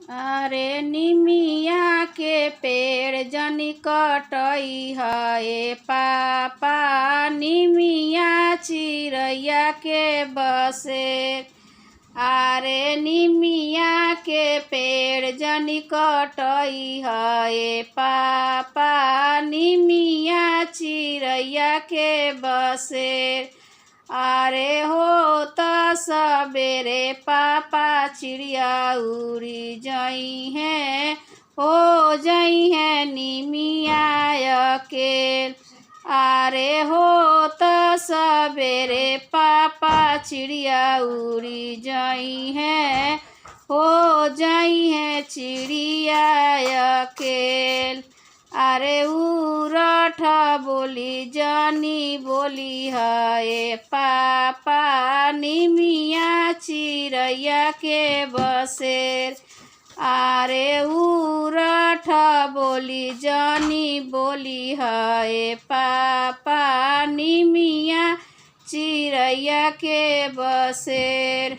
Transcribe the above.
अरे निमिया के पेड़ जनी कटई है पापा, निमिया चिड़ैया के बसे। अरे निमिया के पेड़ जनी कटई है पापा, निमिया चिड़ैया के बसे। अरे हो त सबेरे पापा चिड़िया उड़ी जई हैं, हो जई हैं निमिया अकेल। अरे हो त सबेरे पापा चिड़िया उड़ी जई हैं, हो जई हैं चिड़िया अकेल। अरे उरठ बोली जनी बोली है पापा, निमिया चिड़ैया के बसेर। अरे उरठ बोली जनी बोली है पापा, निमिया चिड़ैया के बसेर।